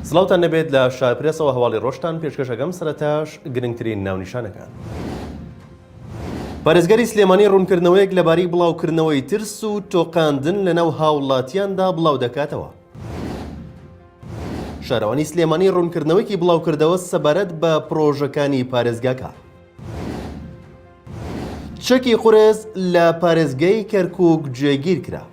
سڵاوتان نەبێت لە شایپرێسەوە هەواڵی ڕۆژتان پێشکەشەکەم سەرەتاش گرنگترین ناونیشانەکان. پارێزگەری سلێمانی ڕوونکردنەوەیەک لەبارەی بڵاوکردنەوەی ترس و تۆقاندن لەناو هاوڵاتیاندا بڵاو دەکاتەوە. شارەوانی سلێمانی ڕوونکردنەوەیەکی بڵاوکردەوە سەبارەت بە پرۆژەکانی پارێزگاکە. چەکی قورێز لە پارێزگای کەرکووک جێگیر کرا.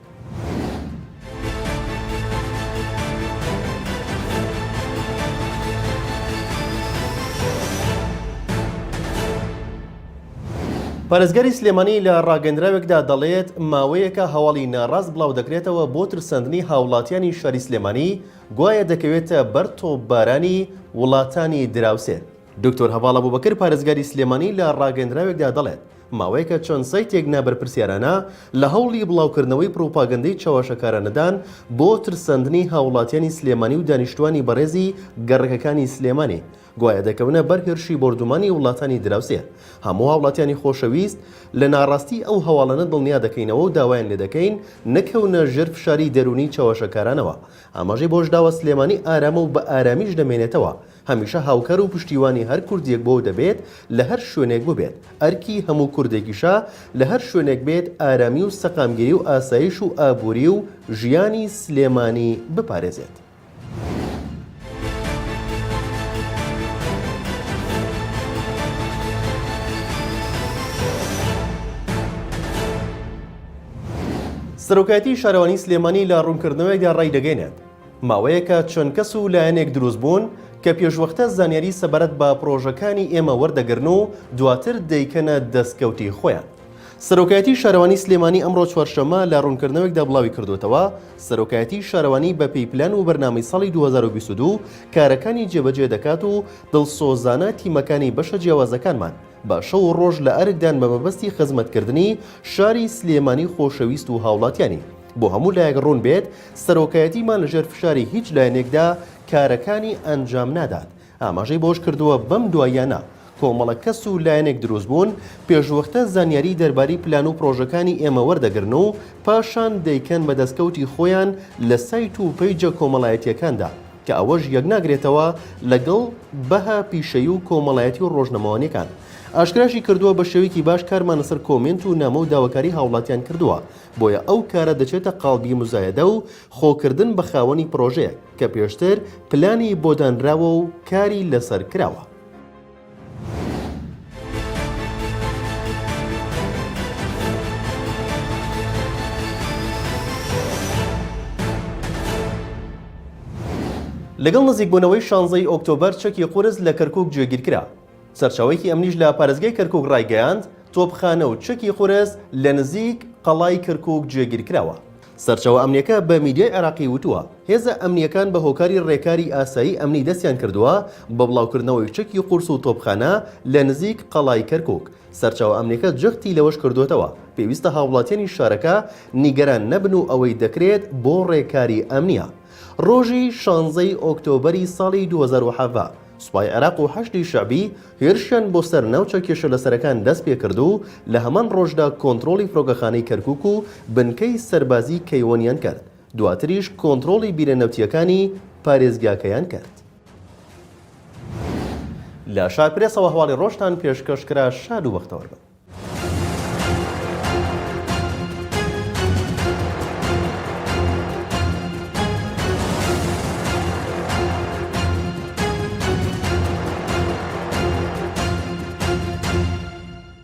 پارێزگەری سلێمانی لە ڕاگەندراوێکدا دەڵێت ماوەیەکە هەواڵی ناڕاست بڵاو دەکرێتەوە بۆ ترساندنی هاوڵاتیانی شاری سلێمانی گوایە دەکەوێتە بەر تۆپبارانی وڵاتانی دراوسێر. دکتۆر هەواڵ ئەبوبەکر پارێزگاری سلێمانی لە ڕاگەندراوێکدا دەڵێت ماوەیەکە چەند سایتێک نابەرپرسیارانە لە هەوڵی بڵاوکردنەوەی پرۆپاگەندەی چاوەشەکارانەدان بۆ ترساندنی هاوڵاتیانی سلێمانی و دانیشتوانی بەڕێزی گەڕەکەکانی سلێمانی گوایە دەکەونە بەر هێرشی بردومانی وڵاتانی دراوسێ. هەموو هاوڵاتیانی خۆشەویست لە ناڕاستی ئەو هەواڵانە دڵنیا دەکەینەوە و داوایان لێ دەکەین نەکەونە ژێر فشاری دەرونی چاوەشەکارانەوە. ئاماژەی بۆش داوە سلێمانی ئارامە و بە ئارامیش دەمێنێتەوە. هەمیشە هاوکەر و پشتیوانی هەر کوردێک بۆ دەبێت لە هەر شوێنێک ببێت. ئەرکی هەموو کوردێکیشە لە هەر شوێنێک بێت ئارامی و سەقامگیری و ئاسایش و ئابووری و ژیانی سلێمانی بپارێزێت. سەرۆکایەتی شارەوانی سلێمانی لە ڕوونکردنەوەیدا ڕای دەگەێنێت ماوەیەکە چەند کەس و لایەنێک دروست بوون کە پێشوەختە زانیاری سەبارەت بە پرۆژەکانی ئێمە وەردەگرن و دواتر دەیکەنە دەستکەوتی خۆیان. سەرۆکایەتی شارەوانی سلێمانی ئەمڕۆ چوارشەممە لە ڕوونکردنەوەیکدا بڵاوی کردوێتەوە سەرۆکایەتی شارەوانی بە پێیپلان و بەرنامەی ساڵی 2022 کارەکانی جێبەجێ دەکات و دڵسۆزانە تیمەکانی بەشە جیاوازەکانمان بە شەو ڕۆژ لە ئەرکدان بە مەبەستی خزمەتکردنی شاری سلێمانی خۆشەویست و هاوڵاتیانی. بۆ هەموو لایەک ڕوون بێت سەرۆکایەتیمان لەژێر فشاری هیچ لایەنێکدا کارەکانی ئەنجام نادات. ئاماژەی بۆش کردووە بەم دوایانە کۆمەڵە کەس و لایەنێک دروست بوون پێشوەختە زانیاری دەربارەی پلان و پرۆژەکانی ئێمە وەردەگرن و پاشان دەیکەن بە دەستکەوتی خۆیان لە سایت و پەیجە کۆمەڵایەتیەکاندا کە ئەوەش یەک ناگرێتەوە لەگەڵ بەها پیشەیی و کۆمەڵایەتی و ڕۆژنەمەوانیەکان. ئاشکراشی کردووە بە شێوەیەکی باش کارمانە سەر کۆمنت و نامە و داواکاری هاوڵاتیان کردووە بۆیە ئەو کارە دەچێتە قاڵبی مزایەدە و خۆکردن بە خاوەنی پرۆژەیەک کە پێشتر پلانی بۆ دانراوە و کاری لەسەر کراوە. لەگەڵ نزیکبوونەوەی 16 ئۆکتۆبەر چەکی قورس لە کەرکووک جێگیرکرا. سەرچاوەیەکی ئەمنیش لە پارێزگای کەرکووک ڕایگەیاند تۆپخانە و چەکی قورس لە نزیک قەڵای کەرکووک جێگیرکراوە. سەرچاوە ئەمنیەکە بە میدیای عێراقی وتووە هێزە ئەمنیەکان بە هۆکاری ڕێکاری ئاسایی ئەمنی دەستیان کردووە بە بڵاوکردنەوەی چەکی قورس و تۆپخانە لە نزیک قەڵای کەرکووک. سەرچاوە ئەمنیەکە جەختی لەوەش کردوێتەوە پێویستە هاوڵاتیانی شارەکە نیگەران نەبن و ئەوەی دەکرێت بۆ ڕێکاری ئەمنیە. ڕۆژی 16 ئۆکتۆبەری ساڵی 2017 سوپای عێراق و هەشتی شەعبی هێرشیان بۆ سەر ناوچە کێشەلەسەرەکان دەست پێ کرد و لە هەمان ڕۆژدا کۆنتڕۆڵی فڕۆکەخانەی کەرکووک و بنکەی سەربازی کەیوانیان کرد. دواتریش کۆنتڕۆڵی بیرەنەوتیەکانی پارێزگاکەیان کرد. لە شایپرێسەوە هەواڵی ڕۆژتان پێشکەشکرا شاد و بەختەوەربن.